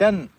10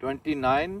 29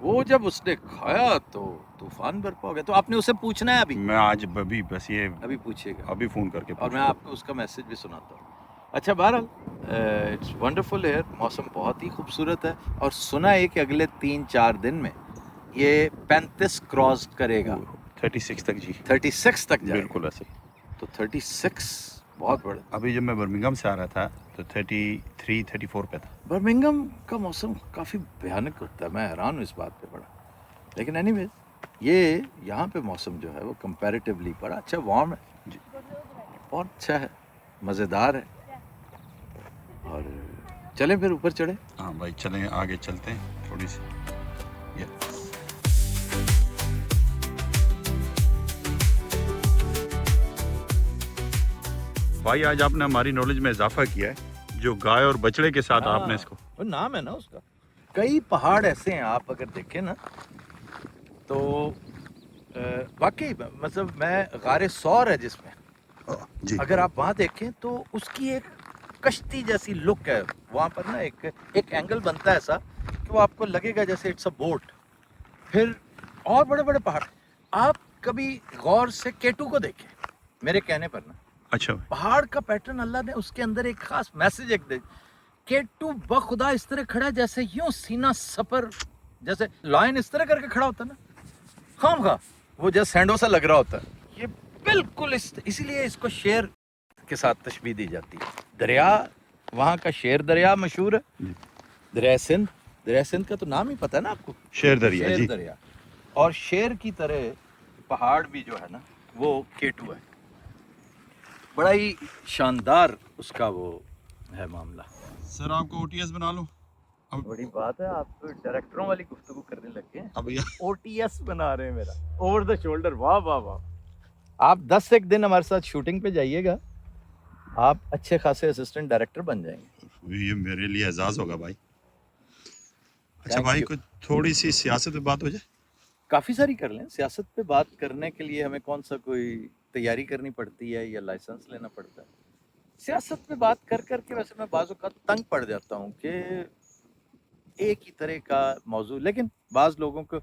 وہ جب اس نے کھایا تو طوفان برپا ہو گیا. تو آپ نے اسے پوچھنا ہے ابھی میں آج ابھی بس یہ ابھی پوچھیے گا ابھی فون کر کے اور میں آپ کو اس کا میسج بھی سناتا ہوں. اچھا بہرحال اٹس ونڈرفل ایئر, موسم بہت ہی خوبصورت ہے اور سنا ہے کہ اگلے 3-4 دن میں یہ 35 کراس کرے گا, 36 تک جی 36 تک جائے گا. بالکل ایسے. تو 36 بہت بڑا. ابھی جب میں برمنگھم سے آ رہا تھا تو 33-34 پہ تھا. برمنگھم کا موسم کافی بھیانک ہوتا ہے, میں حیران ہوں اس بات پہ بڑا. لیکن اینی ویز یہ یہاں پہ موسم جو ہے وہ کمپیریٹیولی بڑا اچھا وارم ہے جی. بہت اچھا ہے, مزیدار ہے. اور چلیں پھر اوپر چڑھیں. ہاں بھائی چلیں آگے چلتے ہیں تھوڑی سی. بھائی آج آپ نے ہماری نالج میں اضافہ کیا ہے, جو گائے اور بچڑے کے ساتھ آپ نے اس کو, وہ نام ہے نا اس کا. کئی پہاڑ ایسے ہیں آپ اگر دیکھیں نا تو واقعی مطلب میں غار سور ہے جس میں جی اگر آپ وہاں دیکھیں تو اس کی ایک کشتی جیسی لک ہے وہاں پر نا. ایک اینگل بنتا ہے ایسا کہ وہ آپ کو لگے گا جیسے اٹس اے بوٹ. پھر اور بڑے بڑے پہاڑ. آپ کبھی غور سے کیٹو کو دیکھیں میرے کہنے پر نا, اچھا پہاڑ کا پیٹرن اللہ نے اس کے اندر ایک خاص میسج ایک دے. کیٹو بخدا اس طرح کھڑا ہے جیسے یوں سینہ سپر, جیسے لائن اس طرح کر کے کھڑا ہوتا ہے نا, خام خواہ وہ جیسے سینڈو سا لگ رہا ہوتا ہے. یہ بالکل اسی لیے اس کو شیر کے ساتھ تشبیہ دی جاتی ہے. دریا وہاں کا شیر دریا مشہور ہے, دریا سندھ. دریا سندھ کا تو نام ہی پتہ ہے نا آپ کو, شیر دریا. شیر جی دریا. اور شیر کی طرح پہاڑ بھی جو ہے نا وہ کیٹو ہے. بڑا ہی شاندار اس کا وہ ہے معاملہ. سر آپ کو او ٹی ایس بنا لوں. بڑی بات ہے, آپ تو ڈائریکٹروں والی گفتگو کرنے لگ گئے ہیں. اب او ٹی ایس بنا رہے ہیں میرا, اوور دا شولڈر. واہ واہ واہ. آپ 10 ایک دن ہمارے ساتھ شوٹنگ پہ جائیے گا, آپ اچھے خاصے اسسٹنٹ ڈائریکٹر بن جائیں گے. یہ میرے لیے اعزاز ہوگا بھائی. اچھا Thank بھائی you. کچھ تھوڑی سی سیاست پہ بات ہو جائے. کافی ساری کر لیں. سیاست پہ بات کرنے کے لیے ہمیں کون سا کوئی تیاری کرنی پڑتی ہے یا لائسنس لینا پڑتا ہے. سیاست پہ بات کر کر کے ویسے میں بعض اوقات تنگ پڑ جاتا ہوں کہ ایک ہی طرح کا موضوع. لیکن بعض لوگوں کو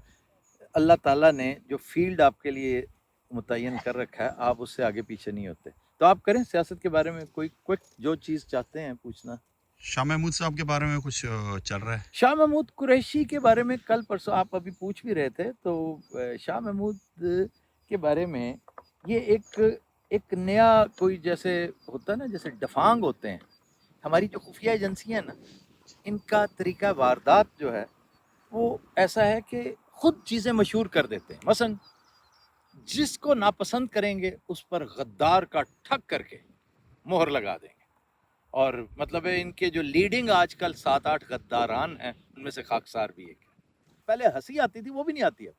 اللہ تعالیٰ نے جو فیلڈ آپ کے لیے متعین کر رکھا ہے آپ اس سے آگے پیچھے نہیں ہوتے. تو آپ کریں سیاست کے بارے میں کوئی کوئک جو چیز چاہتے ہیں پوچھنا. شاہ محمود صاحب کے بارے میں کچھ چل رہا ہے. شاہ محمود قریشی کے بارے میں کل پرسوں آپ ابھی پوچھ بھی رہے تھے. تو شاہ محمود کے بارے میں یہ ایک نیا کوئی جیسے ہوتا ہے نا, جیسے ڈفانگ ہوتے ہیں ہماری جو خفیہ ایجنسیاں ہیں نا, ان کا طریقہ واردات جو ہے وہ ایسا ہے کہ خود چیزیں مشہور کر دیتے ہیں. مثلا جس کو ناپسند کریں گے اس پر غدار کا ٹھک کر کے مہر لگا دیں گے. اور مطلب ہے ان کے جو لیڈنگ آج کل 7-8 غداران ہیں ان میں سے خاکسار بھی ایک ہے. پہلے ہنسی آتی تھی, وہ بھی نہیں آتی اب.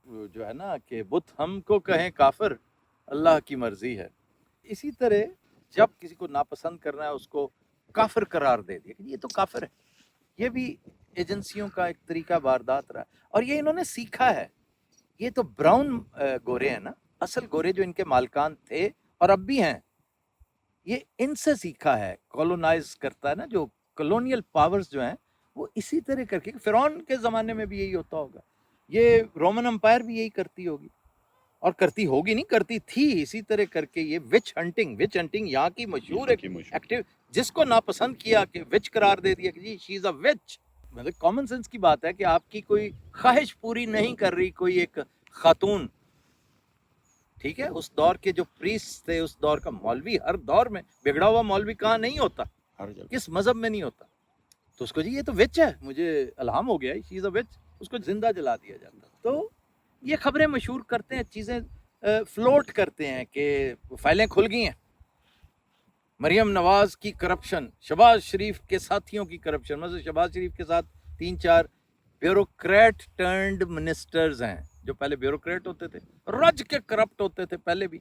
وہ جو ہے نا کہ بت ہم کو کہیں کافر, اللہ کی مرضی ہے. اسی طرح جب کسی کو ناپسند کرنا ہے اس کو کافر قرار دے دیا کہ یہ تو کافر ہے. یہ بھی ایجنسیوں کا ایک طریقہ واردات رہا ہے اور یہ انہوں نے سیکھا ہے. یہ تو براؤن گورے ہیں نا, اصل گورے جو ان کے مالکان تھے اور اب بھی ہیں, یہ ان سے سیکھا ہے. کولونائز کرتا ہے نا, جو کلونیل پاورز جو ہیں وہ اسی طرح کر کے, فرعون کے زمانے میں بھی یہی ہوتا ہوگا, یہ رومن امپائر بھی یہی کرتی ہوگی اور کرتی ہوگی نہیں کرتی تھی اسی طرح کر کے. یہ وچ ہنٹنگ یہاں کی مشہور ایکٹیو, جس کو ناپسند کیا کہ وچ قرار دے دیا کہ جی شی از اے وچ. مطلب کامن سینس کی بات ہے کہ آپ کی کوئی خواہش پوری نہیں کر رہی کوئی ایک خاتون, ٹھیک ہے. اس دور کے جو پریسٹ تھے, اس دور کا مولوی, ہر دور میں بگڑا ہوا مولوی کہاں نہیں ہوتا, کس مذہب میں نہیں ہوتا, تو اس کو جی یہ تو وچ ہے, مجھے الہام ہو گیا شی از اے وچ, اس کو زندہ جلا دیا جاتا. تو یہ خبریں مشہور کرتے ہیں, چیزیں فلوٹ کرتے ہیں کہ فائلیں کھل گئی ہیں. مریم نواز کی کرپشن, شہباز شریف کے ساتھیوں کی کرپشن. مثلا شہباز شریف کے ساتھ 3-4 بیوروکریٹ ٹرنڈ منسٹرز ہیں جو پہلے بیوروکریٹ ہوتے تھے, رج کے کرپٹ ہوتے تھے پہلے بھی,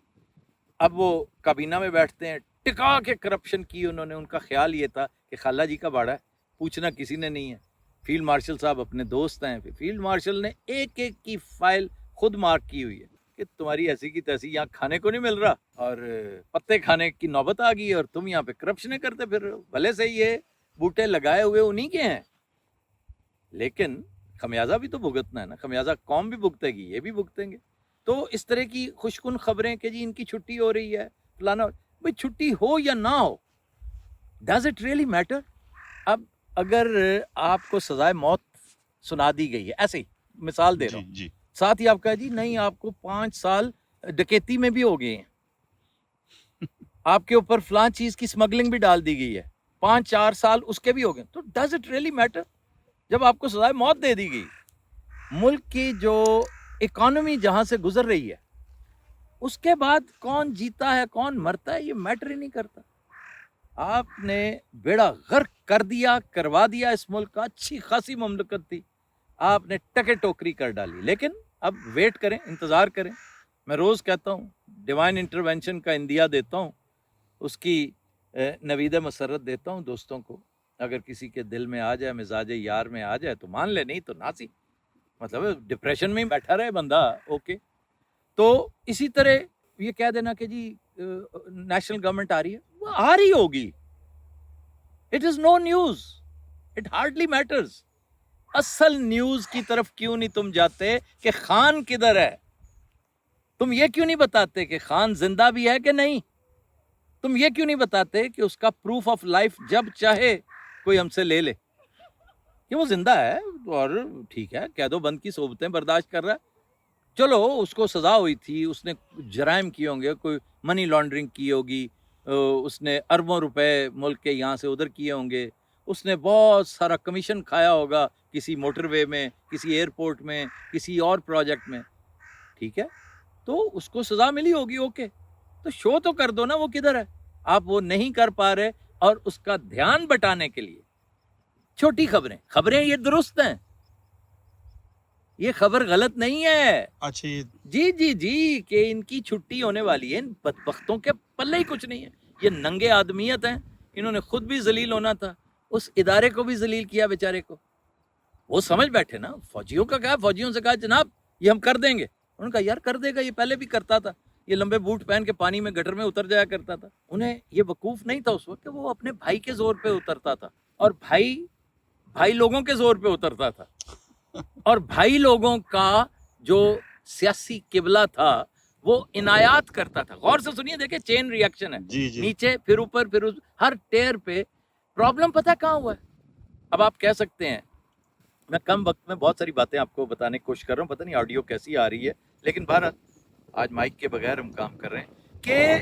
اب وہ کابینہ میں بیٹھتے ہیں. ٹکا کے کرپشن کی انہوں نے. ان کا خیال یہ تھا کہ خالہ جی کا باڑا ہے, پوچھنا کسی نے نہیں ہے. فیلڈ مارشل صاحب اپنے دوست ہیں, فیلڈ مارشل نے ایک ایک کی فائل خود مارک کی ہوئی ہے کہ تمہاری ایسی کی تیسی, یہاں کھانے کو نہیں مل رہا اور پتے کھانے کی نوبت آ گئی اور تم یہاں پہ کرپشنیں کرتے پھر. بھلے سے یہ بوٹے لگائے ہوئے انہی کے ہیں, لیکن خمیازہ بھی تو بھگتنا ہے نا, خمیازہ قوم بھی بھگتے گی, یہ بھی بھگتیں گے. تو اس طرح کی خوشکن خبریں کہ جی ان کی چھٹی ہو رہی ہے فلانا, بھائی چھٹی ہو یا نہ ہو, ڈز اٹ ریئلی میٹر؟ اب اگر آپ کو سزائے موت سنا دی گئی ہے, ایسے ہی مثال دے رہا ہوں, جی ساتھ ہی آپ کہا جی نہیں آپ کو 5 سال ڈکیتی میں بھی ہو گئے ہیں, آپ کے اوپر فلاں چیز کی سمگلنگ بھی ڈال دی گئی ہے, 5-4 سال اس کے بھی ہو گئے, تو ڈز اٹ ریئلی میٹر جب آپ کو سزائے موت دے دی گئی؟ ملک کی جو اکانومی جہاں سے گزر رہی ہے اس کے بعد کون جیتا ہے کون مرتا ہے یہ میٹر ہی نہیں کرتا. آپ نے بیڑا غرق کر دیا, کروا دیا اس ملک کا, اچھی خاصی مملکت تھی, آپ نے ٹکے ٹوکری کر ڈالی. لیکن اب ویٹ کریں, انتظار کریں. میں روز کہتا ہوں ڈیوائن انٹرونشن کا اندیا دیتا ہوں, اس کی نوید مسرت دیتا ہوں دوستوں کو. اگر کسی کے دل میں آ جائے, مزاج یار میں آ جائے تو مان لے, نہیں تو ناسی, مطلب ڈپریشن میں ہی بیٹھا رہے بندہ, اوکے. تو اسی طرح یہ کہہ دینا کہ جی نیشنل گورنمنٹ آ رہی ہے, وہ آ رہی ہوگی, it is no news, it hardly matters. اصل نیوز کی طرف کیوں نہیں تم جاتے کہ خان کدھر ہے؟ تم یہ کیوں نہیں بتاتے کہ خان زندہ بھی ہے کہ نہیں؟ تم یہ کیوں نہیں بتاتے کہ اس کا پروف آف لائف جب چاہے کوئی ہم سے لے لے کہ وہ زندہ ہے اور ٹھیک ہے, قید و بند کی صحبتیں برداشت کر رہا ہے, چلو اس کو سزا ہوئی تھی, اس نے جرائم کیے ہوں گے, کوئی منی لانڈرنگ کی ہوگی, اس نے اربوں روپے ملک کے یہاں سے ادھر کیے ہوں گے, اس نے بہت سارا کمیشن کھایا ہوگا کسی موٹر وے میں, کسی ایئرپورٹ میں, کسی اور پروجیکٹ میں, ٹھیک ہے, تو اس کو سزا ملی ہوگی, اوکے. تو شو تو کر دو نا وہ کدھر ہے. آپ وہ نہیں کر پا رہے, اور اس کا دھیان بٹانے کے لیے چھوٹی خبریں یہ درست ہیں, یہ خبر غلط نہیں ہے. اچھا جی کہ ان کی چھٹی ہونے والی ہے, ان بدبختوں کے پلے ہی کچھ نہیں ہے, یہ ننگے آدمیت ہیں, انہوں نے خود بھی ذلیل ہونا تھا, اس ادارے کو بھی ذلیل کیا بیچارے کو. وہ سمجھ بیٹھے نا, فوجیوں کا کہا, فوجیوں سے کہا جناب یہ ہم کر دیں گے, انہوں نے کہا یار کر دے گا, یہ پہلے بھی کرتا تھا, یہ لمبے بوٹ پہن کے پانی میں گٹر میں اتر جایا کرتا تھا. انہیں یہ وقوف نہیں تھا اس وقت کہ وہ اپنے بھائی کے زور پہ اترتا تھا, اور بھائی لوگوں کے زور پہ اترتا تھا, اور بھائی لوگوں کا جو سیاسی قبلہ تھا وہ عنایات کرتا تھا. غور سے سنیے, دیکھیں چین ری ایکشن ہے, نیچے پھر اوپر پھر ہر ٹیر پہ. پرابلم پتہ کہاں ہوا ہے؟ اب آپ کہہ سکتے ہیں, میں کم وقت میں بہت ساری باتیں آپ کو بتانے کی کوشش کر رہا ہوں, پتہ نہیں آڈیو کیسی آ رہی ہے, لیکن بہرحال آج مائک کے بغیر ہم کام کر رہے ہیں. کہ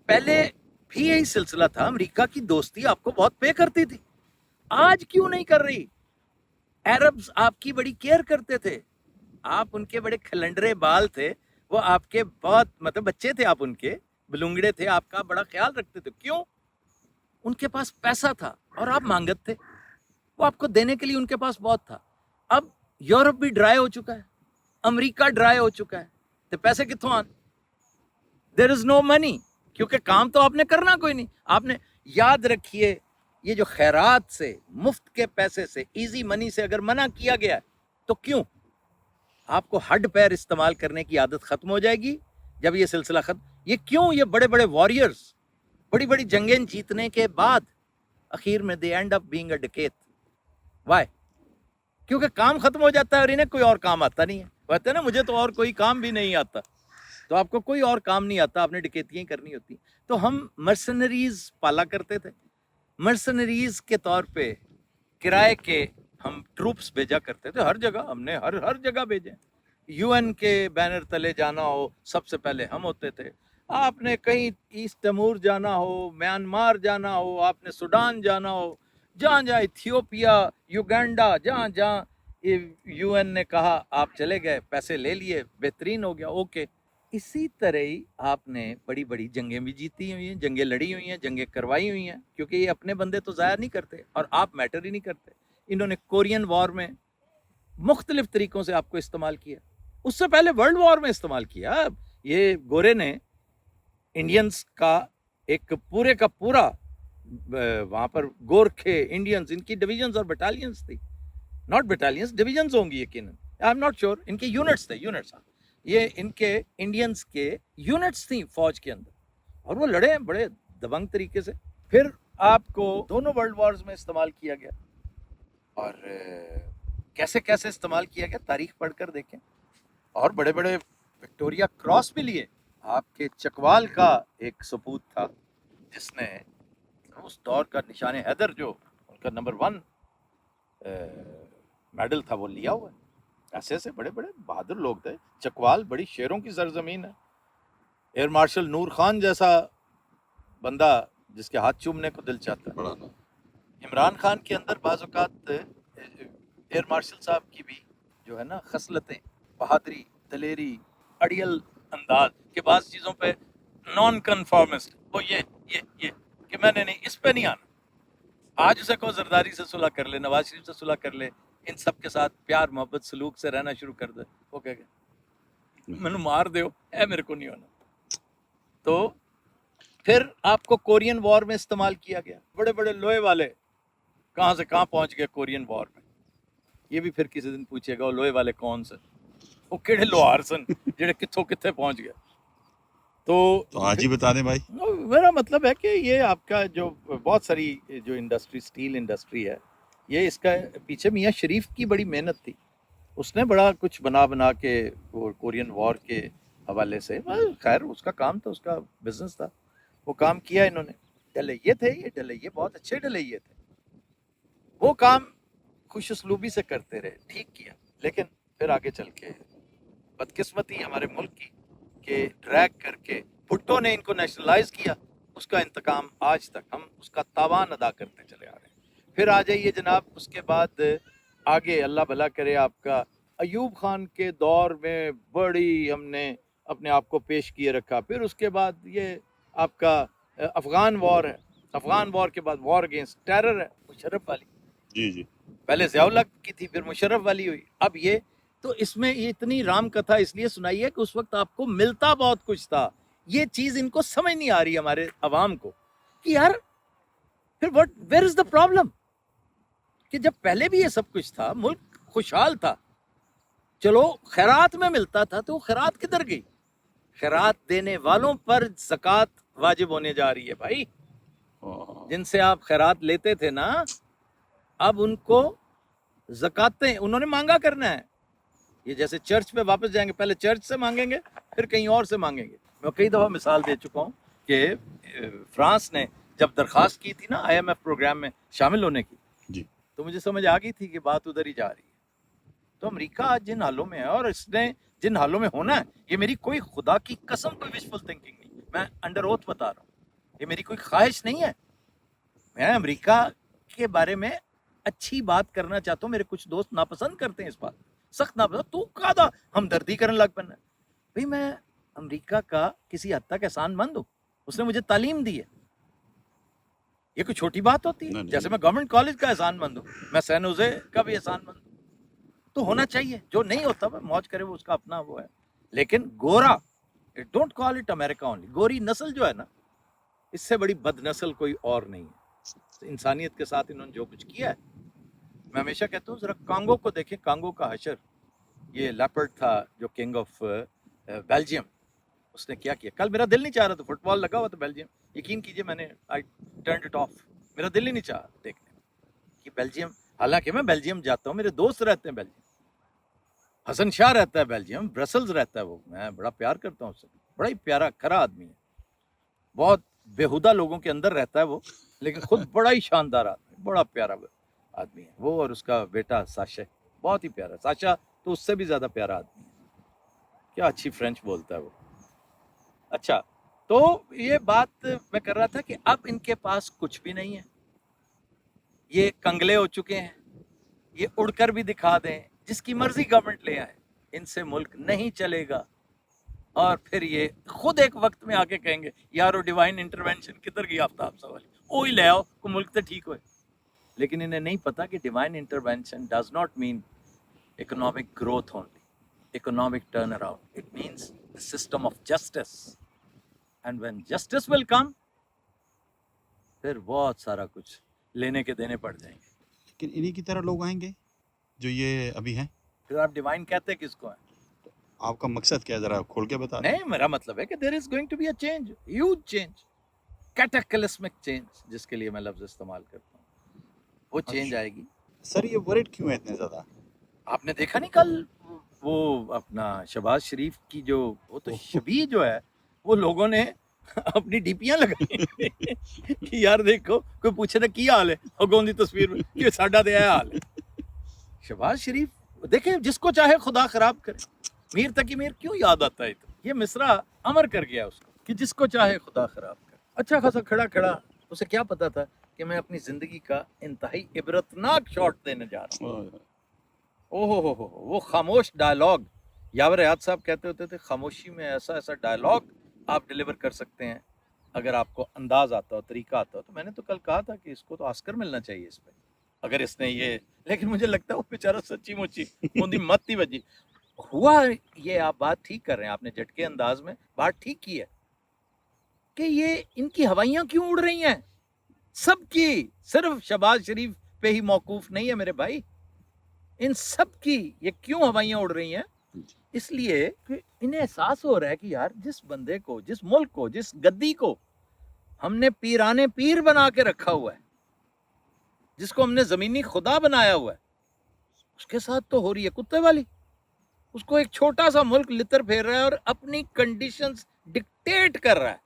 پہلے بھی یہی سلسلہ تھا, امریکہ کی دوستی آپ کو بہت پے کرتی تھی, آج کیوں نہیں کر رہی؟ عربز آپ کی بڑی کیئر کرتے تھے, آپ ان کے بڑے کھلنڈرے بال تھے, وہ آپ کے بہت مطلب بچے تھے, آپ ان کے بلونگڑے تھے, آپ کا بڑا خیال رکھتے تھے. کیوں؟ ان کے پاس پیسہ تھا اور آپ مانگت تھے, وہ آپ کو دینے کے لیے ان کے پاس بہت تھا. اب یورپ بھی ڈرائی ہو چکا ہے, امریکہ ڈرائی ہو چکا ہے, تو پیسے کتوں آن؟ دیر از نو منی, کیونکہ کام تو آپ نے کرنا کوئی نہیں. آپ نے یاد رکھیے, یہ جو خیرات سے, مفت کے پیسے سے, ایزی منی سے اگر منع کیا گیا ہے تو کیوں؟ آپ کو ہڈ پیر استعمال کرنے کی عادت ختم ہو جائے گی جب یہ سلسلہ ختم. یہ کیوں؟ یہ بڑے بڑے واریئرز بڑی بڑی جنگیں جیتنے کے بعد اخیر میں they end up being a dacoit. Why? کیونکہ کام ختم ہو جاتا ہے اور انہیں کوئی اور کام آتا نہیں ہے. کہتے ہیں نا مجھے تو اور کوئی کام بھی نہیں آتا, تو آپ کو کوئی اور کام نہیں آتا, آپ نے ڈکیتیاں کرنی ہوتی. تو ہم مرسنریز پالا کرتے تھے, مرسنریز کے طور پہ کرائے کے ہم ٹروپس بھیجا کرتے تھے ہر جگہ. ہم نے ہر جگہ بھیجے. یو این کے بینر تلے جانا ہو سب سے پہلے ہم ہوتے تھے. آپ نے کہیں ایسٹ تیمور جانا ہو, میانمار جانا ہو, آپ نے سوڈان جانا ہو, جہاں ایتھیوپیا, یوگینڈا, جہاں یو این نے کہا آپ چلے گئے, پیسے لے لیے, بہترین ہو گیا, اوکے. اسی طرح ہی آپ نے بڑی بڑی جنگیں بھی جیتی ہوئی ہیں, جنگیں لڑی ہوئی ہیں, جنگیں کروائی ہوئی ہیں, کیونکہ یہ اپنے بندے تو ضائع نہیں کرتے اور آپ میٹر ہی نہیں کرتے. انہوں نے کورین وار میں مختلف طریقوں سے آپ کو استعمال کیا, اس سے پہلے ورلڈ وار میں استعمال کیا. یہ گورے نے انڈینز کا ایک پورے کا پورا, وہاں پر گورکھے, انڈینز, ان کی ڈویژنز اور بٹالینز تھی, ناٹ بٹالینز, ڈویژنز ہوں گی یقیناً, آئی ایم ناٹ شیور, ان کے یونٹس تھے, یونٹس, یہ ان کے انڈینز کے یونٹس تھیں فوج کے اندر, اور وہ لڑے بڑے دبنگ طریقے سے. پھر آپ کو دونوں ورلڈ وارز میں استعمال کیا گیا, اور کیسے کیسے استعمال کیا گیا تاریخ پڑھ کر دیکھیں. اور بڑے بڑے وکٹوریا کراس بھی لیے. آپ کے چکوال کا ایک سپوت تھا جس نے اس دور کا نشان حیدر جو ان کا نمبر 1 میڈل تھا وہ لیا ہوا ہے. ایسے ایسے بڑے بڑے بہادر لوگ تھے. چکوال بڑی شیروں کی سرزمین ہے. ایئر مارشل نور خان جیسا بندہ جس کے ہاتھ چومنے کو دل چاہتا ہے. عمران خان کے اندر بعض اوقات ایئر مارشل صاحب کی بھی جو ہے نا خصلتیں، بہادری، دلیری، اڑیل انداز کہ بعض چیزوں پہ نان کنفارمسٹ، وہ یہ کہ میں نے نہیں، اس پہ نہیں آنا. آج اسے کو زرداری سے صلح کر لے، نواز شریف سے صلح کر لے، ان سب کے ساتھ پیار محبت سلوک سے رہنا شروع کر دے، وہ کہے گا میں نے مار دیو اے میرے کو نہیں ہونا. تو پھر آپ کو کورین وار میں استعمال کیا گیا. بڑے بڑے لوہے والے کہاں سے کہاں پہنچ گئے کورین وار میں. یہ بھی پھر کسی دن پوچھے گا وہ لوہے والے کون سے، وہ کیڑے لوہار سن جڑے کتھوں کتھے پہنچ گئے. تو آج ہی بتا دیں بھائی. میرا مطلب ہے کہ یہ آپ کا جو بہت ساری جو انڈسٹری، اسٹیل انڈسٹری ہے، یہ اس کا پیچھے میاں شریف کی بڑی محنت تھی. اس نے بڑا کچھ بنا کے وہ کورین وار کے حوالے سے، خیر اس کا کام تھا، اس کا بزنس تھا، وہ کام کیا انہوں نے. ڈلہیے تھے، یہ ڈلہیے بہت اچھے ڈلہیے تھے. وہ کام خوش اسلوبی سے کرتے رہے، ٹھیک کیا. لیکن پھر آگے چل کے بدقسمتی ہمارے ملک کی کہ ڈریگ کر کے بھٹو نے ان کو نیشنلائز کیا. اس کا انتقام آج تک ہم اس کا تاوان ادا کرتے چلے آ رہے ہیں. پھر آ جائیے جناب اس کے بعد آگے اللہ بھلا کرے آپ کا ایوب خان کے دور میں بڑی ہم نے اپنے آپ کو پیش کیے رکھا. پھر اس کے بعد یہ آپ کا افغان وار ہے. افغان وار کے بعد وار اگینسٹ ٹیرر ہے، مشرف والی. جی پہلے ضیاء اللہ کی تھی، پھر مشرف والی ہوئی، اب یہ. تو اس میں یہ اتنی رام کتھا اس لیے سنائی ہے کہ اس وقت آپ کو ملتا بہت کچھ تھا. یہ چیز ان کو سمجھ نہیں آ رہی ہمارے عوام کو کہ یار پھر ویئر از دا پرابلم کہ جب پہلے بھی یہ سب کچھ تھا، ملک خوشحال تھا، چلو خیرات میں ملتا تھا، تو خیرات کدھر گئی؟ خیرات دینے والوں پر زکوٰۃ واجب ہونے جا رہی ہے بھائی. جن سے آپ خیرات لیتے تھے نا، اب ان کو زکاتیں انہوں نے مانگا کرنا ہے. یہ جیسے چرچ میں واپس جائیں گے، پہلے چرچ سے مانگیں گے، پھر کہیں اور سے مانگیں گے. میں کئی دفعہ مثال دے چکا ہوں کہ فرانس نے جب درخواست کی تھی نا IMF پروگرام میں شامل ہونے کی، جی تو مجھے سمجھ آ گئی تھی کہ بات ادھر ہی جا رہی ہے. تو امریکہ آج جن حالوں میں ہے، اور اس نے جن حالوں میں ہونا ہے، یہ میری کوئی خدا کی قسم کوئی وشفل تھنکنگ نہیں، میں انڈر اوتھ بتا رہا ہوں، یہ میری کوئی خواہش نہیں ہے. میں امریکہ کے بارے میں اچھی بات کرنا چاہتا ہوں. میرے کچھ دوست ناپسند کرتے ہیں اس بات، سخت ناپسند. تو کہا ہمدردی کرنے لگ پڑنا. بھائی میں امریکہ کا کسی حد تک احسان مند ہوں، اس نے مجھے تعلیم دی ہے. یہ کوئی چھوٹی بات ہوتی ہے؟ جیسے میں گورنمنٹ کالج کا احسان مند ہوں، میں سین ہوزے کا بھی احسان مند ہوں. تو ہونا چاہیے. جو نہیں ہوتا وہ موج کرے، وہ اس کا اپنا وہ ہے. لیکن گورا، don't call it America only, گوری نسل جو ہے نا، اس سے بڑی بد نسل کوئی اور نہیں ہے. انسانیت کے ساتھ انہوں نے جو کچھ کیا ہے، میں ہمیشہ کہتا ہوں ذرا کانگو کو دیکھیں. کانگو کا حشر، یہ لیپرڈ تھا جو کنگ آف بیلجیم، اس نے کیا کیا. کل میرا دل نہیں چاہ رہا تھا، فٹ بال لگا ہوا تھا بیلجیم، یقین کیجئے میں نے آئی ٹرنڈ اٹ آف. میرا دل ہی نہیں چاہ دیکھنے کہ بیلجیم، حالانکہ میں بیلجیم جاتا ہوں، میرے دوست رہتے ہیں بیلجیم، حسن شاہ رہتا ہے بیلجیم، برسلز رہتا ہے، وہ میں بڑا پیار کرتا ہوں اس سے. بڑا ہی پیارا کھرا آدمی ہے، بہت بےہودہ لوگوں کے اندر رہتا ہے وہ، لیکن خود بڑا ہی شاندار آدمی، بڑا پیارا آدمی ہے وہ. اور اس کا بیٹا ساشا بہت ہی پیارا. ساشا تو اس سے بھی زیادہ پیارا آدمی ہے. کیا اچھی فرینچ بولتا ہے وہ. اچھا، تو یہ بات میں کر رہا تھا کہ اب ان کے پاس کچھ بھی نہیں ہے. یہ کنگلے ہو چکے ہیں. یہ اڑ کر بھی دکھا دیں، جس کی مرضی گورنمنٹ لے آئے، ان سے ملک نہیں چلے گا. اور پھر یہ خود ایک وقت میں آ کے کہیں گے یارو ڈیوائن انٹرونشن کدھر گئی آفتاب سوال، وہی لے آؤ کو ملک تو ٹھیک ہوئے. لیکن انہیں نہیں پتا کہ divine intervention does not mean economic growth only, economic turn around. It means the system of justice, and when justice will come, پھر بہت سارا کچھ لینے کے دینے پڑ جائیں گے. لیکن انہی کی طرح لوگ آئیں گے جو یہ ابھی ہیں. پھر آپ ڈیوائن کہتے کس کو ہیں؟ آپ کا مقصد کیا ہے، ذرا کھول کے بتا دیں. نہیں، میرا مطلب ہے کہ there is going to be a change, huge change, cataclysmic change، جس کے لیے میں لفظ استعمال کرتا ہوں. وہ چینج آئے گی. سر یہ ورڈ کیوں ہے اتنے زیادہ؟ آپ نے دیکھا نہیں کل وہ اپنا شہباز شریف کی جو وہ تو شبیہ جو ہے وہ لوگوں نے اپنی ڈیپیاں لگائی کہ یار دیکھو کوئی پوچھے نا کی حال ہے اگوں دی تصویر میں کہ ساڈا تے اے حال ہے. شہباز شریف دیکھیں جس کو چاہے خدا خراب کرے. میر تقی میر کیوں یاد آتا ہے؟ یہ مصرع امر کر گیا اس کو کہ جس کو چاہے خدا خراب کرے. اچھا خاصا کھڑا اسے کیا پتا تھا کہ میں اپنی زندگی کا انتہائی عبرتناک شاٹ دینے جا رہا ہوں. ہو وہ خاموش ڈائلاگ. یاور حیات صاحب کہتے ہوتے تھے خاموشی میں ایسا ایسا ڈائلاگ آپ ڈیلیور کر سکتے ہیں اگر آپ کو انداز آتا ہو طریقہ آتا ہو. تو میں نے تو کل کہا تھا کہ اس کو تو آسکر ملنا چاہیے اس پہ اگر اس نے یہ. لیکن مجھے لگتا ہے وہ بیچارہ سچی مچی موندی مت ہی بجی ہوا. یہ آپ بات ٹھیک کر رہے ہیں, آپ نے جھٹکے انداز میں بات ٹھیک کی ہے کہ یہ ان کی ہوائیاں کیوں اڑ رہی ہیں سب کی, صرف شہباز شریف پہ ہی موقوف نہیں ہے میرے بھائی, ان سب کی یہ کیوں ہوائیاں اڑ رہی ہیں؟ اس لیے کہ انہیں احساس ہو رہا ہے کہ یار جس بندے کو, جس ملک کو, جس گدی کو ہم نے پیرانے پیر بنا کے رکھا ہوا ہے, جس کو ہم نے زمینی خدا بنایا ہوا ہے, اس کے ساتھ تو ہو رہی ہے کتے والی. اس کو ایک چھوٹا سا ملک لتر پھیر رہا ہے اور اپنی کنڈیشنز ڈکٹیٹ کر رہا ہے.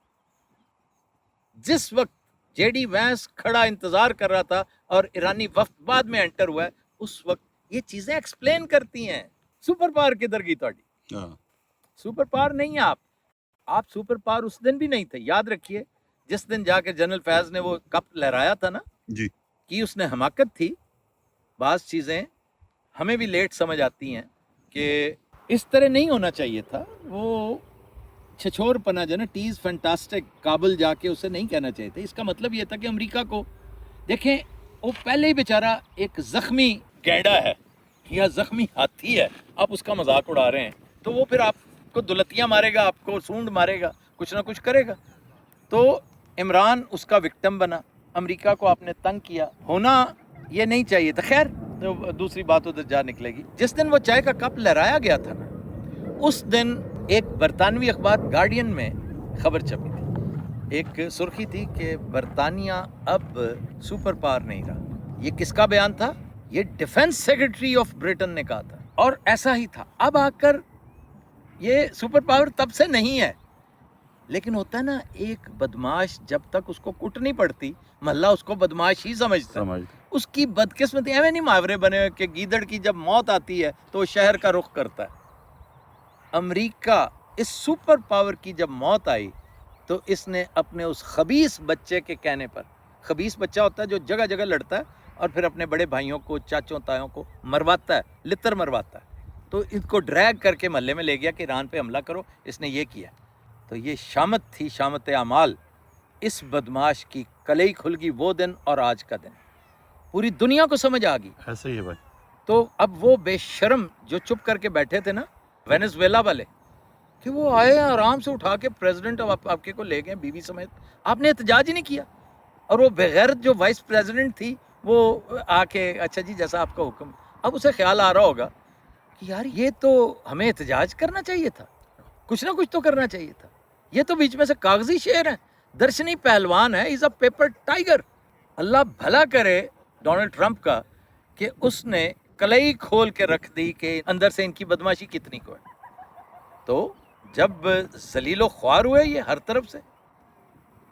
جس وقت جے ڈی وینس کھڑا انتظار کر رہا تھا اور ایرانی وفد بعد میں انٹر ہوا ہے, اس وقت یہ چیزیں ایکسپلین کرتی ہیں. سپر پاور کدھر گئی تھوڑی؟ سپر پاور نہیں ہے آپ سپر پاور اس دن بھی نہیں تھے. یاد رکھیے جس دن جا کے جنرل فیض نے وہ کپ لہرایا تھا نا جی کہ اس نے حماقت تھی. بعض چیزیں ہمیں بھی لیٹ سمجھ آتی ہیں کہ اس طرح نہیں ہونا چاہیے تھا. وہ چھچور پنا جو نا ٹیز فینٹاسٹک کابل جا کے اسے نہیں کہنا چاہیے تھا. اس کا مطلب یہ تھا کہ امریکہ کو دیکھیں وہ پہلے ہی بیچارہ ایک زخمی گینڈا ہے یا زخمی ہاتھی ہے, آپ اس کا مذاق اڑا رہے ہیں تو وہ پھر آپ کو دلتیاں مارے گا, آپ کو سونڈ مارے گا, کچھ نہ کچھ کرے گا. تو عمران اس کا وکٹم بنا, امریکہ کو آپ نے تنگ کیا. ہونا یہ نہیں چاہیے تھا. خیر تو دوسری بات ادھر جا نکلے گی. جس دن وہ چائے کا کپ لہرایا گیا تھا نا اس دن ایک برطانوی اخبار گارڈین میں خبر چھپی تھی, ایک سرخی تھی کہ برطانیہ اب سپر پاور نہیں رہا. یہ کس کا بیان تھا؟ یہ ڈیفنس سیکرٹری آف بریٹن نے کہا تھا, اور ایسا ہی تھا. اب آ کر یہ سپر پاور تب سے نہیں ہے, لیکن ہوتا ہے نا ایک بدماش جب تک اس کو کٹ نہیں پڑتی محلہ اس کو بدماش ہی سمجھتا ہے. اس کی بدقسمتی ایویں نہیں محاورے بنے ہوئے کہ گیدڑ کی جب موت آتی ہے تو وہ شہر کا رخ کرتا ہے. امریکہ اس سپر پاور کی جب موت آئی تو اس نے اپنے اس خبیث بچے کے کہنے پر, خبیث بچہ ہوتا ہے جو جگہ جگہ لڑتا ہے اور پھر اپنے بڑے بھائیوں کو, چاچوں تایوں کو مرواتا ہے, لتر مرواتا ہے, تو ان کو ڈریگ کر کے محلے میں لے گیا کہ ایران پہ حملہ کرو. اس نے یہ کیا. تو یہ شامت تھی, شامت اعمال. اس بدماش کی کلئی کھل گئی وہ دن اور آج کا دن, پوری دنیا کو سمجھ آ گئی. ایسے ہی ہے بھائی. تو اب وہ بے شرم جو چپ کر کے بیٹھے تھے نا وینزویلا والے, کہ وہ آئے آرام سے اٹھا کے پریزیڈنٹ آپ کے کو لے گئے بیوی سمیت, آپ نے احتجاج ہی نہیں کیا. اور وہ بغیر جو وائس پریزیڈنٹ تھی وہ آ کے اچھا جی جیسا آپ کا حکم. اب اسے خیال آ رہا ہوگا کہ یار یہ تو ہمیں احتجاج کرنا چاہیے تھا, کچھ نہ کچھ تو کرنا چاہیے تھا. یہ تو بیچ میں سے کاغذی شعر ہے, درشنی پہلوان ہے, از اے پیپر ٹائیگر. اللہ بھلا کرے ڈونلڈ ٹرمپ کا کہ اس نے کلئی کھول کے رکھ دی کہ اندر سے ان کی بدماشی کتنی کو ہے. تو جب ذلیل و خوار ہوئے یہ ہر طرف سے,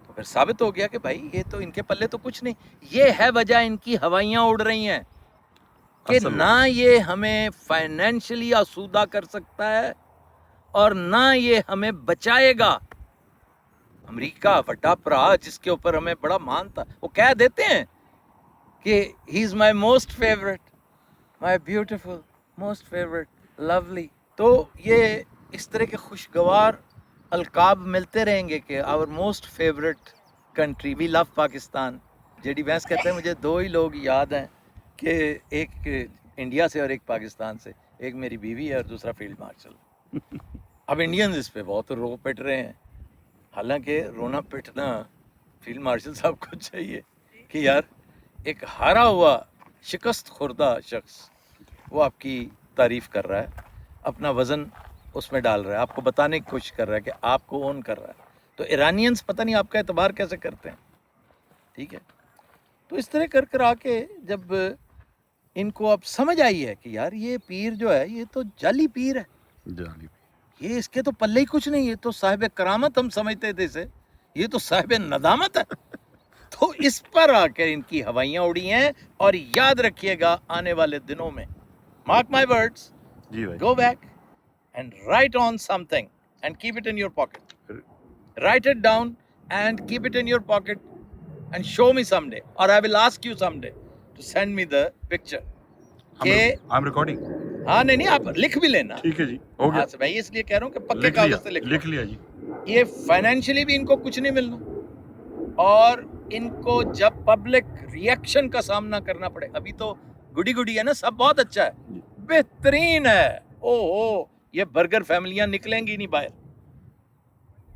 تو پھر ثابت ہو گیا کہ بھائی یہ تو ان کے پلے تو کچھ نہیں. یہ ہے وجہ ان کی ہوائیاں اڑ رہی ہیں کہ نہ یہ ہمیں فائنینشلی آسودہ کر سکتا ہے اور نہ یہ ہمیں بچائے گا. امریکہ وڈا پرا جس کے اوپر ہمیں بڑا مان تھا, وہ کہہ دیتے ہیں کہ he is my most favourite, my beautiful most favourite, lovely. تو یہ اس طرح کے خوشگوار القاب ملتے رہیں گے کہ آور موسٹ فیوریٹ کنٹری, وی لو پاکستان. جے ڈی وینس کہتے ہیں مجھے دو ہی لوگ یاد ہیں کہ ایک انڈیا سے اور ایک پاکستان سے, ایک میری بیوی ہے اور دوسرا فیلڈ مارشل. اب انڈینز اس پہ بہت رو پٹ رہے ہیں, حالانکہ رونا پٹنا فیلڈ مارشل صاحب کو چاہیے کہ یار ایک ہارا ہوا شکست خوردہ شخص وہ آپ کی تعریف کر رہا ہے, اپنا وزن اس میں ڈال رہا ہے, آپ کو بتانے کی کوشش کر رہا ہے کہ آپ کو اون کر رہا ہے. تو ایرانینز پتہ نہیں آپ کا اعتبار کیسے کرتے ہیں. ٹھیک ہے, تو اس طرح کر آ کے جب ان کو اب سمجھ آئی ہے کہ یار یہ پیر جو ہے یہ تو جعلی پیر ہے, جانی یہ اس کے تو پلے ہی کچھ نہیں, یہ تو صاحب کرامت ہم سمجھتے تھے اسے, یہ تو صاحب ندامت ہے. تو اس پر آ کر ان کی ہوائیاں اڑی ہیں, اور یاد رکھیے گا آنے والے دنوں میں, مارک مائی ورڈز, جی بھائی. go back and write on something and keep it in your pocket. Write it down and keep it in your pocket and show me someday, or I will ask you someday to send me the picture. کہ I'm recording. ہاں نہیں آپ لکھ بھی لینا. ٹھیک ہے جی, ہو گیا. میں اس لیے کہہ رہا ہوں کہ پکے لکھ لیا, کاغذ سے لکھ لیا جی. یہ فائنینشلی بھی ان کو کچھ نہیں ملنا, اور ان کو جب پبلک ریئیکشن کا سامنا کرنا پڑے, ابھی تو گڈی گڈی ہے نا, سب بہت اچھا ہے, بہترین ہے, او یہ برگر فیملیاں نکلیں گی نہیں باہر.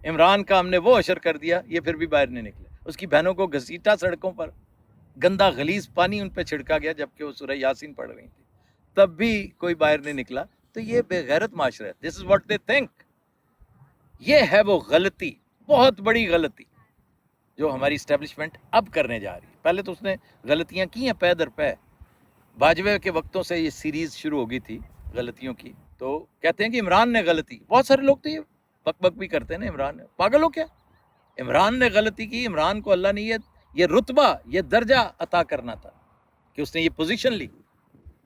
عمران کا ہم نے وہ اشر کر دیا, یہ پھر بھی باہر نہیں نکلے. اس کی بہنوں کو گھسیٹا سڑکوں پر, گندا غلیظ پانی ان پہ چھڑکا گیا جبکہ وہ سورہ یاسین پڑھ رہی تھی, تب بھی کوئی باہر نہیں نکلا. تو یہ بے غیرت معاشرہ ہے. دس از واٹ دے تھنک. یہ ہے وہ غلطی, بہت بڑی غلطی جو ہماری اسٹیبلشمنٹ اب کرنے جا رہی ہے. پہلے تو اس نے غلطیاں کی ہیں پے در پے. باجوے کے وقتوں سے یہ سیریز شروع ہو گئی تھی غلطیوں کی. تو کہتے ہیں کہ عمران نے غلطی, بہت سارے لوگ تو یہ بک بک بھی کرتے ہیں نا, عمران نے, پاگل ہو کیا, عمران نے غلطی کی. عمران کو اللہ نے یہ رتبہ, یہ درجہ عطا کرنا تھا کہ اس نے یہ پوزیشن لی,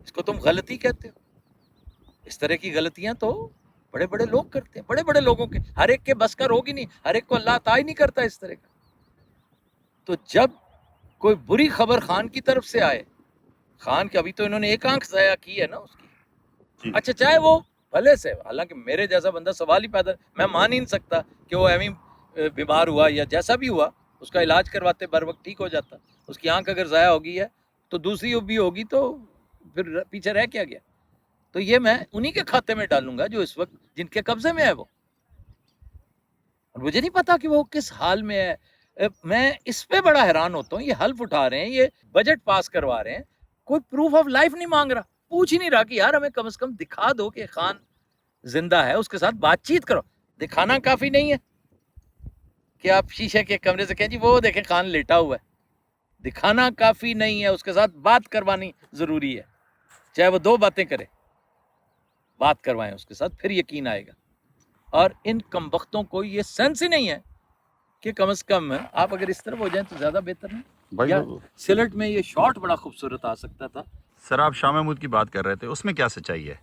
اس کو تم غلطی کہتے ہو. اس طرح کی غلطیاں تو بڑے بڑے لوگ کرتے ہیں, بڑے بڑے لوگوں کے, ہر ایک کے بس کا روگ ہی نہیں, ہر ایک کو اللہ عطا ہی نہیں کرتا اس طرح کا. تو جب کوئی بری خبر خان کی طرف سے آئے, خان کے ابھی تو انہوں نے ایک آنکھ ضائع کی ہے نا اس کی, اچھا چاہے وہ بھلے سے, حالانکہ میرے جیسا بندہ سوال ہی پیدا, میں مان ہی نہیں سکتا کہ وہ ایویں بیمار ہوا یا جیسا بھی ہوا, اس کا علاج کرواتے بر وقت ٹھیک ہو جاتا. اس کی آنکھ اگر ضائع ہو گئی ہے تو دوسری بھی ہوگی, تو پھر پیچھے رہ کیا گیا. تو یہ میں انہی کے کھاتے میں ڈالوں گا جو اس وقت جن کے قبضے میں ہے وہ, اور مجھے نہیں پتا کہ وہ کس حال میں ہے. میں اس پہ بڑا حیران ہوتا ہوں, یہ حلف اٹھا رہے ہیں, یہ بجٹ پاس کروا رہے ہیں, کوئی پروف آف لائف نہیں مانگ رہا, پوچھ ہی نہیں رہا کہ یار ہمیں کم از کم دکھا دو کہ خان زندہ ہے, اس کے ساتھ بات چیت کرو. دکھانا کافی نہیں ہے کہ آپ شیشے کے کمرے سے کہیں جی وہ دیکھیں خان لیٹا ہوا ہے. دکھانا کافی نہیں ہے, اس کے ساتھ بات کروانی ضروری ہے. چاہے وہ 2 باتیں کرے, بات کروائیں اس کے ساتھ, پھر یقین آئے گا. اور ان کم وقتوں کو یہ سینس ہی نہیں ہے کہ کم از کم آپ اگر اس طرف ہو جائیں تو زیادہ بہتر نہیں. یا سلٹ میں یہ شاٹ بڑا خوبصورت آ سکتا تھا. سر آپ شاہ محمود کی بات کر رہے تھے, اس میں کیا سچائی ہے؟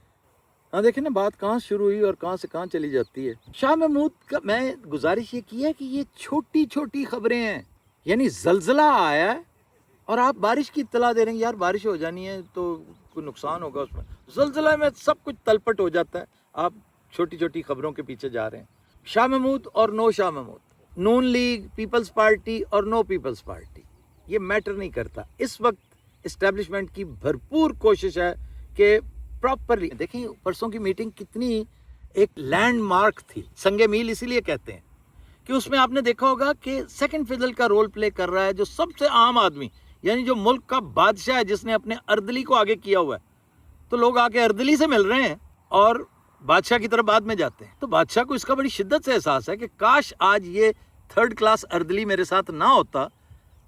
ہاں دیکھیں نا بات کہاں شروع ہوئی اور کہاں سے کہاں چلی جاتی ہے. شاہ محمود کا میں گزارش یہ کی ہے کہ یہ چھوٹی چھوٹی خبریں ہیں, یعنی زلزلہ آیا ہے اور آپ بارش کی اطلاع دے رہے ہیں, یار بارش ہو جانی ہے تو کوئی نقصان ہوگا اس میں. زلزلہ میں سب کچھ تلپٹ ہو جاتا ہے, آپ چھوٹی چھوٹی خبروں کے پیچھے جا رہے ہیں. شاہ محمود اور نو شاہ محمود, نون لیگ, پیپلز پارٹی اور نو پیپلز پارٹی, یہ میٹر نہیں کرتا. اس وقت اسٹیبلشمنٹ کی بھرپور کوشش ہے کہ پراپرلی, دیکھیں پرسوں کی میٹنگ کتنی ایک لینڈ مارک تھی. سنگ میل اسی لیے کہتے ہیں کہ اس میں آپ نے دیکھا ہوگا کہ سیکنڈ فضل کا رول پلے کر رہا ہے جو سب سے عام آدمی, یعنی جو ملک کا بادشاہ ہے, جس نے اپنے اردلی کو آگے کیا ہوا ہے. تو لوگ آ کے اردلی سے مل رہے ہیں اور بادشاہ کی طرف بعد میں جاتے ہیں. تو بادشاہ کو اس کا بڑی شدت سے احساس ہے کہ کاش آج یہ 3rd کلاس اردلی میرے ساتھ نہ ہوتا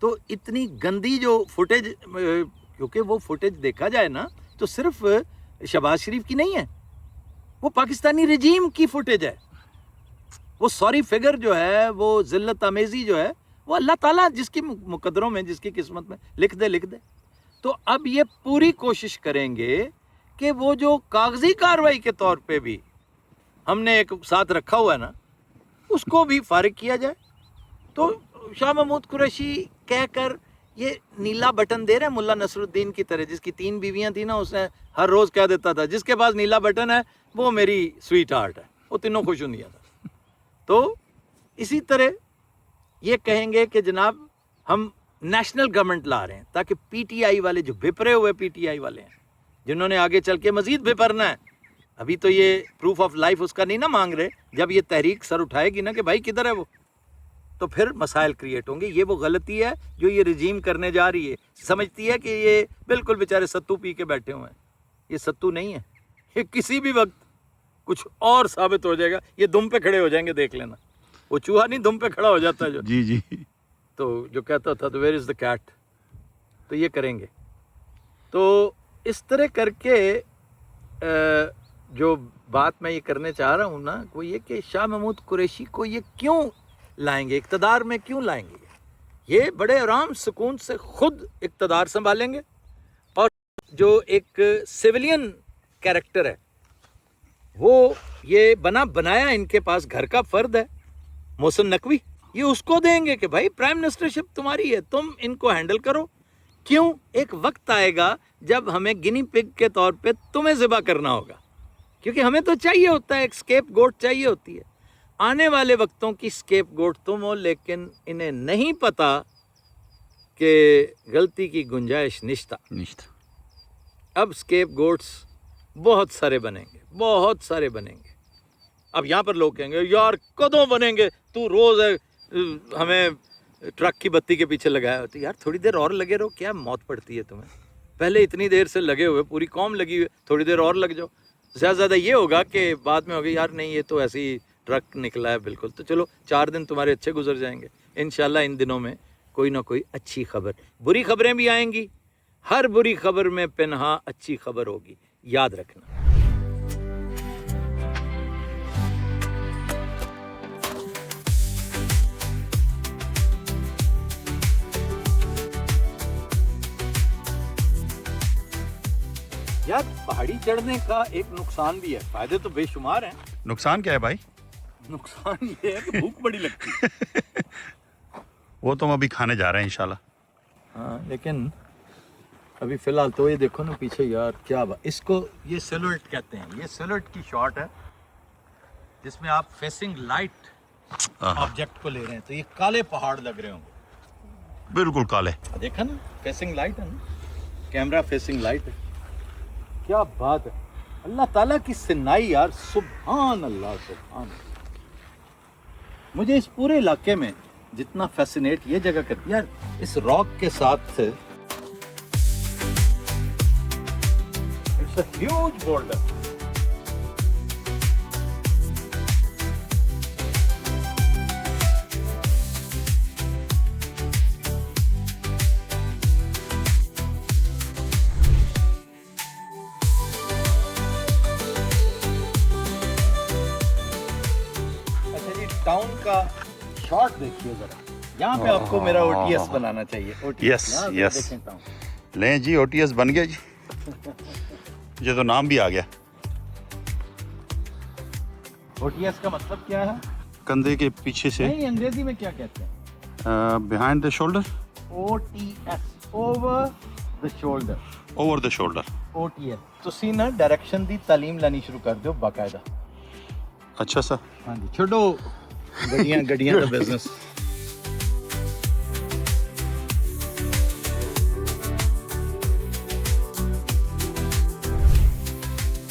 تو اتنی گندی جو فوٹیج, کیونکہ وہ فوٹیج دیکھا جائے نا تو صرف شہباز شریف کی نہیں ہے, وہ پاکستانی رجیم کی فوٹیج ہے. وہ سوری فگر جو ہے, وہ ذلت آمیزی جو ہے, وہ اللہ تعالیٰ جس کی مقدروں میں, جس کی قسمت میں لکھ دے لکھ دے. تو اب یہ پوری کوشش کریں گے کہ وہ جو کاغذی کارروائی کے طور پہ بھی ہم نے ایک ساتھ رکھا ہوا ہے نا, اس کو بھی فارغ کیا جائے. تو شاہ محمود قریشی کہہ کر یہ نیلا بٹن دے رہے ہیں ملا نصر الدین کی طرح, جس کی 3 بیویاں تھیں نا, اس نے ہر روز کہہ دیتا تھا جس کے پاس نیلا بٹن ہے وہ میری سویٹ ہارٹ ہے, وہ تینوں خوش ہوں دیا تھا. تو اسی طرح یہ کہیں گے کہ جناب ہم نیشنل گورنمنٹ لا رہے ہیں تاکہ پی ٹی آئی والے, جو بھپرے ہوئے پی ٹی آئی والے ہیں, جنہوں نے آگے چل کے مزید بھپرنا ہے, ابھی تو یہ پروف آف لائف اس کا نہیں نا مانگ رہے, جب یہ تحریک سر اٹھائے گی نا کہ بھائی کدھر ہے وہ, تو پھر مسائل کریٹ ہوں گے. یہ وہ غلطی ہے جو یہ رجیم کرنے جا رہی ہے, سمجھتی ہے کہ یہ بالکل بیچارے ستو پی کے بیٹھے ہوئے ہیں. یہ ستو نہیں ہے, یہ کسی بھی وقت کچھ اور ثابت ہو جائے گا. یہ دم پہ کھڑے ہو جائیں گے, دیکھ لینا. وہ چوہا نہیں دم پہ کھڑا ہو جاتا ہے جو, جی جی, تو جو کہتا تھا تو ویئر از دا کیٹ, تو یہ کریں گے. تو اس طرح کر کے جو بات میں یہ کرنے چاہ رہا ہوں نا وہ یہ کہ شاہ محمود قریشی کو یہ کیوں لائیں گے، اقتدار میں کیوں لائیں گے؟ یہ بڑے آرام سکون سے خود اقتدار سنبھالیں گے، اور جو ایک سیولین کیریکٹر ہے وہ یہ بنایا ان کے پاس گھر کا فرد ہے محسن نقوی، یہ اس کو دیں گے کہ بھائی پرائم منسٹرشپ تمہاری ہے، تم ان کو ہینڈل کرو۔ کیوں؟ ایک وقت آئے گا جب ہمیں گنی پگ کے طور پہ تمہیں ذبح کرنا ہوگا، کیونکہ ہمیں تو چاہیے ہوتا ہے، ایک اسکیپ گوٹ چاہیے ہوتی ہے۔ آنے والے وقتوں کی اسکیپ گوٹ تم ہو، لیکن انہیں نہیں پتا کہ غلطی کی گنجائش نشتا۔ اب اسکیپ گوٹس بہت سارے بنیں گے، بہت سارے بنیں گے۔ اب یہاں پر لوگ کہیں گے یار کدوں بنیں گے، تو روز ہمیں ٹرک کی بتی کے پیچھے لگایا ہوتا ہے۔ یار تھوڑی دیر اور لگے رہو، کیا موت پڑتی ہے تمہیں؟ پہلے اتنی دیر سے لگے ہوئے، پوری قوم لگی ہوئی، تھوڑی دیر اور لگ جاؤ۔ زیادہ زیادہ یہ ہوگا کہ بعد میں ہوگا یار نہیں یہ تو ایسی ٹرک نکلا ہے بالکل، تو چلو 4 دن تمہارے اچھے گزر جائیں گے انشاءاللہ۔ ان دنوں میں کوئی نہ کوئی اچھی خبر، بری خبریں بھی آئیں گی، ہر بری خبر میں پنہاں اچھی خبر ہوگی، یاد رکھنا۔ یار پہاڑی چڑھنے کا ایک نقصان بھی ہے، فائدے تو بے شمار ہیں۔ نقصان کیا ہے بھائی؟ نقصان یہ ہے کہ بھوک بڑی لگتی ہے۔ وہ تو ہم ابھی کھانے جا رہے ہیں انشاءاللہ۔ ہاں لیکن ابھی فی الحال تو یہ دیکھو نا پیچھے، یار کیا بات، اس کو یہ سیلویٹ کہتے ہیں، یہ سیلویٹ کی شاٹ ہے جس میں آپ فیسنگ لائٹ آبجیکٹ کو لے رہے ہیں، تو یہ کالے پہاڑ لگ رہے ہوں گے، بالکل کالے۔ دیکھا نا فیسنگ لائٹ ہے نا، کیمرہ فیسنگ لائٹ ہے، کیا بات ہے۔ اللہ تعالیٰ کی سنائی یار، سبحان اللہ سبحان اللہ۔ مجھے اس پورے علاقے میں جتنا فیسینیٹ یہ جگہ کرتی ہے یار، اس راک کے ساتھ it's a huge boulder. Town کا شارٹ دیکھیے ذرا، یہاں پہ آپ کو میرا او ٹی ایس بنانا چاہیے۔ یس یس، لیں جی او ٹی ایس بن گیا جی، یہ تو نام بھی آ گیا۔ او ٹی ایس کا مطلب کیا ہے؟ کندھے کے پیچھے سے، نہیں انگریزی میں کیا کہتے ہیں؟ Behind the shoulder, O T S, over the shoulder, over the shoulder. O T S تسی نا ڈائریکشن دی تعلیم لینی شروع کر دیو باقاعدہ۔ اچھا سر، ہاں جی، چھوڑو گڈیاں دا بزنس۔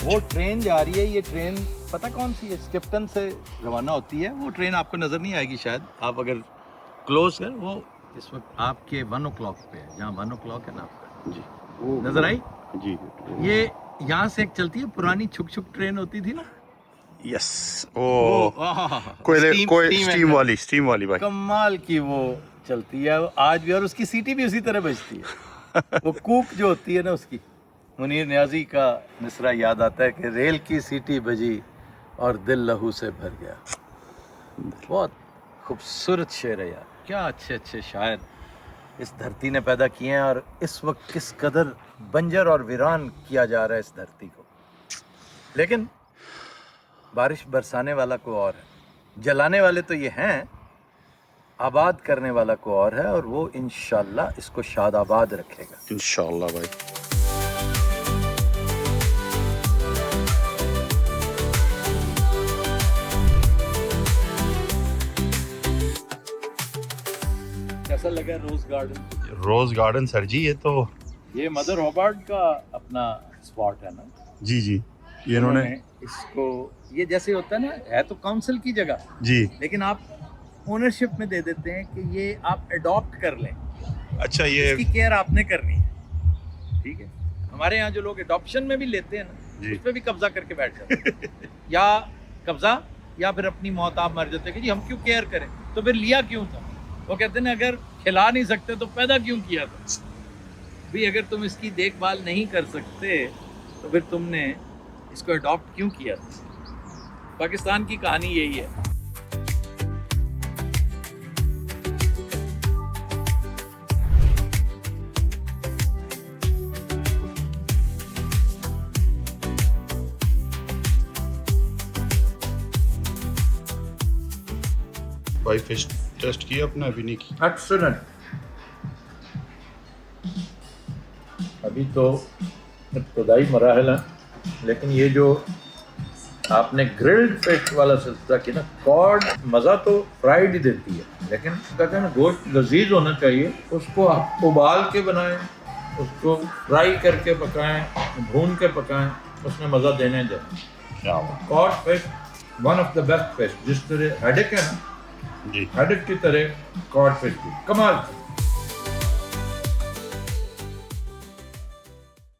وہ ٹرین جا رہی ہے، یہ ٹرین پتہ کون سی ہے؟ اسکپٹن سے روانہ ہوتی ہے وہ ٹرین، آپ کو نظر نہیں آئے گی شاید، آپ اگر کلوز کر، وہ اس وقت آپ کے 1 o'clock پہ ہے، جہاں 1 o'clock ہے نا آپ کا جی نظر آئی؟ جی، یہ یہاں سے ایک چلتی ہے پرانی چھک چھک ٹرین ہوتی تھی نا، یس، او کوئی اسٹیم والی بھائی، کمال کی وہ چلتی ہے آج بھی، اور اس کی سیٹی بھی اسی طرح بجتی ہے۔ وہ کوک جو ہوتی ہے نا اس کی، منیر نیازی کا مصرع یاد آتا ہے کہ ریل کی سیٹی بجی اور دل لہو سے بھر گیا۔ بہت خوبصورت شعر ہے یار، کیا اچھے اچھے شاعر اس دھرتی نے پیدا کیے ہیں، اور اس وقت کس قدر بنجر اور ویران کیا جا رہا ہے اس دھرتی کو، لیکن بارش برسانے والا کو اور ہے، جلانے والے تو یہ ہیں، آباد کرنے والا کو اور ہے، اور وہ انشاءاللہ اس کو شاد آباد رکھے گا انشاءاللہ بھائی۔ کیسا لگا روز گارڈن؟ روز گارڈن سر جی، یہ تو یہ مدر ہوبارڈ کا اپنا اسپاٹ ہے نا؟ جی جی، یہ انہوں نے اس کو، یہ جیسے ہوتا ہے نا، ہے تو کاؤنسل کی جگہ جی، لیکن آپ اونرشپ میں دے دیتے ہیں کہ یہ آپ اڈاپٹ کر لیں، اچھا اس یہ کی کیئر آپ نے کرنی ہے، ٹھیک ہے؟ ہمارے یہاں جو لوگ اڈاپشن میں بھی لیتے ہیں نا، جی، اس پہ بھی قبضہ کر کے بیٹھ جاتے ہیں، یا قبضہ یا پھر اپنی موت آپ مر جاتے ہیں کہ جی ہم کیوں کیئر کریں، تو پھر لیا کیوں تھا؟ وہ کہتے ہیں اگر کھلا نہیں سکتے تو پیدا کیوں کیا تھا؟ بھی اگر تم اس کی دیکھ بھال نہیں کر سکتے تو پھر تم نے اس کو اڈاپٹ کیوں کیا تھا؟ پاکستان کی کہانی یہی ہے. بھائی فش ٹیسٹ کیا اپنا ابھی نہیں کی؟ ایکسلنٹ. ابھی تو ابتدائی مراحل ہیں، لیکن یہ جو آپ نے گرلڈ فش والا سلسلہ کی نا، کارڈ مزہ تو فرائیڈ ہی دیتی ہے، لیکن کہتے ہیں نا گوشت لذیذ ہونا چاہیے. اس کو آپ ابال کے بنائیں، اس کو فرائی کر کے پکائیں، بھون کے پکائیں، اس میں مزہ دینے جائیں. Card fish one of the best fish. جس طرح ہیڈک ہے نا، جی ہیڈک کی طرح کارڈ فش بھی کمال.